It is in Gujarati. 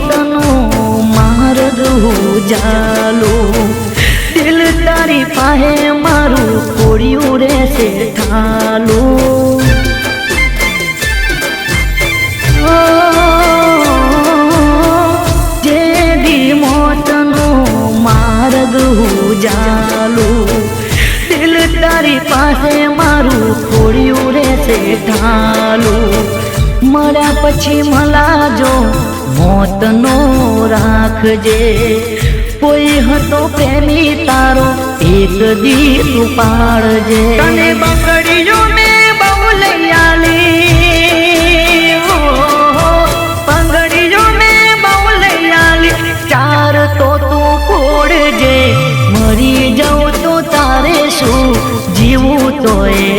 મોતનું માર્ગ જાલો દિલ તારી પાસે મારું ખોડિયું રહેશે ઠાલું જે દી મોતનું માર્ગ જાલું દિલ તારી પાસે મારું ખોડિયું રહેશે ઠાલું મળ્યા પછી મલાજો મોતનો રાખજે કોઈ હતો પ્રેમી તારો એક દી તું પાડજે તને બંગડીઓ ને બહુ લઈ આલી બંગડીઓ ને બહુ લઈ આલી ચાર તો તું ફોડજે મરી જાઉં તો તારે શું જીવું તો એ